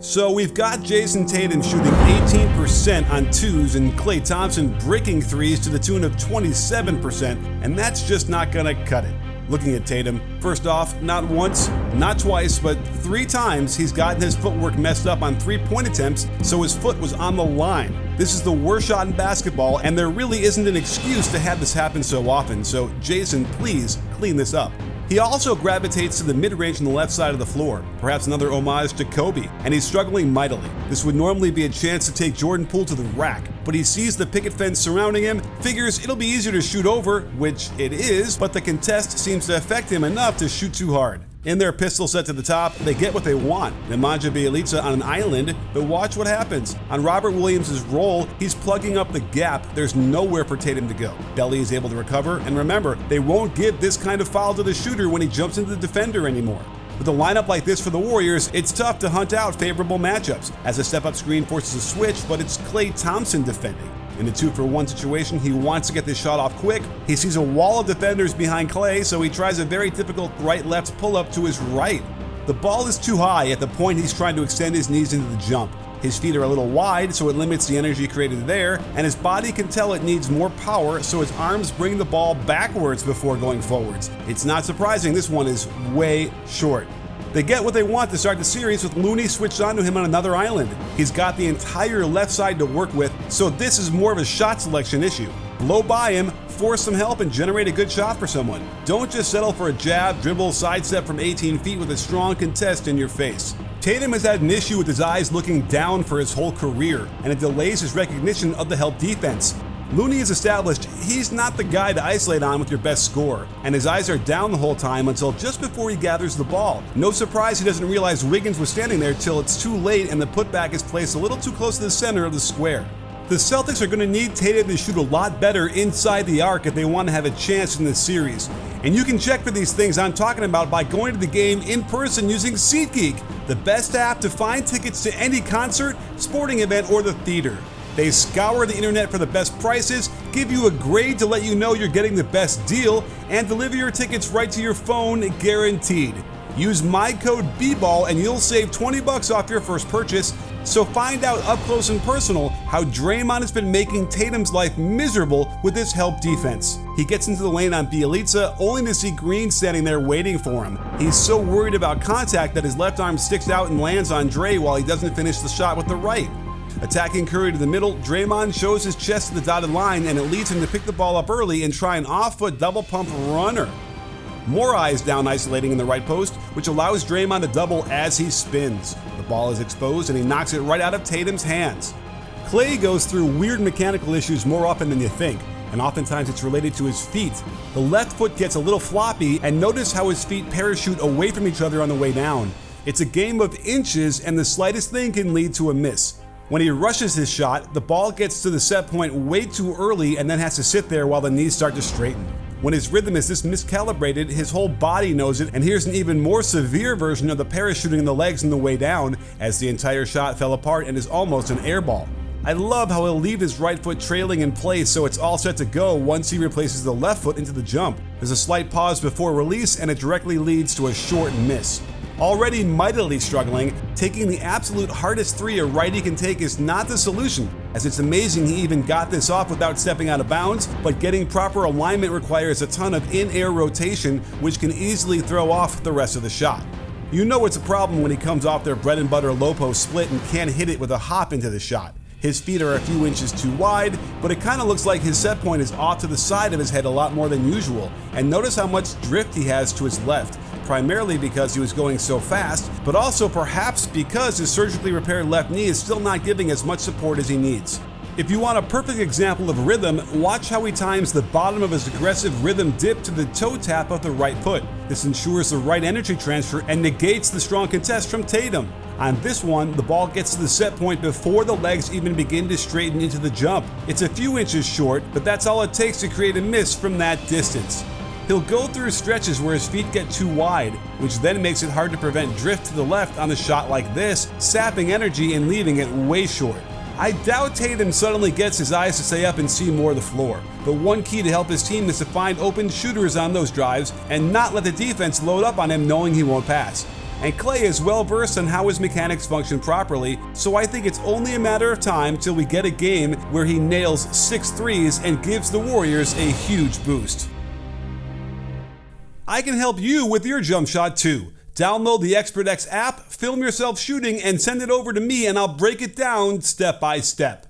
So we've got Jayson Tatum shooting 18% on twos and Klay Thompson breaking threes to the tune of 27%, and that's just not gonna cut it. Looking at Tatum, first off, not once, not twice, but 3 times he's gotten his footwork messed up on 3-point attempts, so his foot was on the line. This is the worst shot in basketball, and there really isn't an excuse to have this happen so often, so Jayson, please clean this up. He also gravitates to the mid-range on the left side of the floor, perhaps another homage to Kobe, and he's struggling mightily. This would normally be a chance to take Jordan Poole to the rack, but he sees the picket fence surrounding him, figures it'll be easier to shoot over, which it is, but the contest seems to affect him enough to shoot too hard. In their pistol set to the top, they get what they want. Nemanja Bjelica on an island, but watch what happens. On Robert Williams' roll, he's plugging up the gap. There's nowhere for Tatum to go. Belly is able to recover, and remember, they won't give this kind of foul to the shooter when he jumps into the defender anymore. With a lineup like this for the Warriors, it's tough to hunt out favorable matchups, as a step-up screen forces a switch, but it's Klay Thompson defending. In a 2-for-1 situation, he wants to get this shot off quick. He sees a wall of defenders behind Klay, so he tries a very typical right-left pull-up to his right. The ball is too high at the point he's trying to extend his knees into the jump. His feet are a little wide, so it limits the energy created there, and his body can tell it needs more power, so his arms bring the ball backwards before going forwards. It's not surprising this one is way short. They get what they want to start the series with Looney switched onto him on another island. He's got the entire left side to work with, so this is more of a shot selection issue. Blow by him, force some help, and generate a good shot for someone. Don't just settle for a jab, dribble, sidestep from 18 feet with a strong contest in your face. Tatum has had an issue with his eyes looking down for his whole career, and it delays his recognition of the help defense. Looney has established he's not the guy to isolate on with your best scorer, and his eyes are down the whole time until just before he gathers the ball. No surprise he doesn't realize Wiggins was standing there till it's too late and the putback is placed a little too close to the center of the square. The Celtics are going to need Tatum to shoot a lot better inside the arc if they want to have a chance in this series. And you can check for these things I'm talking about by going to the game in person using SeatGeek, the best app to find tickets to any concert, sporting event, or the theater. They scour the internet for the best prices, give you a grade to let you know you're getting the best deal, and deliver your tickets right to your phone, guaranteed. Use my code BBALL and you'll save $20 off your first purchase. So find out up close and personal how Draymond has been making Tatum's life miserable with his help defense. He gets into the lane on Bjelica only to see Green standing there waiting for him. He's so worried about contact that his left arm sticks out and lands on Dre while he doesn't finish the shot with the right. Attacking Curry to the middle, Draymond shows his chest to the dotted line, and it leads him to pick the ball up early and try an off-foot double pump runner. More eyes down isolating in the right post, which allows Draymond to double as he spins. The ball is exposed and he knocks it right out of Tatum's hands. Klay goes through weird mechanical issues more often than you think, and oftentimes it's related to his feet. The left foot gets a little floppy, and notice how his feet parachute away from each other on the way down. It's a game of inches, and the slightest thing can lead to a miss. When he rushes his shot, the ball gets to the set point way too early and then has to sit there while the knees start to straighten. When his rhythm is this miscalibrated, his whole body knows it, and here's an even more severe version of the parachuting in the legs on the way down, as the entire shot fell apart and is almost an air ball. I love how he'll leave his right foot trailing in place so it's all set to go once he replaces the left foot into the jump. There's a slight pause before release, and it directly leads to a short miss. Already mightily struggling, taking the absolute hardest three a righty can take is not the solution, as it's amazing he even got this off without stepping out of bounds, but getting proper alignment requires a ton of in-air rotation, which can easily throw off the rest of the shot. You know it's a problem when he comes off their bread and butter low post split and can't hit it with a hop into the shot. His feet are a few inches too wide, but it kind of looks like his set point is off to the side of his head a lot more than usual, and notice how much drift he has to his left. Primarily because he was going so fast, but also perhaps because his surgically repaired left knee is still not giving as much support as he needs. If you want a perfect example of rhythm, watch how he times the bottom of his aggressive rhythm dip to the toe tap of the right foot. This ensures the right energy transfer and negates the strong contest from Tatum. On this one, the ball gets to the set point before the legs even begin to straighten into the jump. It's a few inches short, but that's all it takes to create a miss from that distance. He'll go through stretches where his feet get too wide, which then makes it hard to prevent drift to the left on a shot like this, sapping energy and leaving it way short. I doubt Tatum suddenly gets his eyes to stay up and see more of the floor, but one key to help his team is to find open shooters on those drives and not let the defense load up on him knowing he won't pass. and Klay is well versed on how his mechanics function properly, so I think it's only a matter of time till we get a game where he nails 6 threes and gives the Warriors a huge boost. I can help you with your jump shot too. Download the ExpertX app, film yourself shooting, and send it over to me and I'll break it down step by step.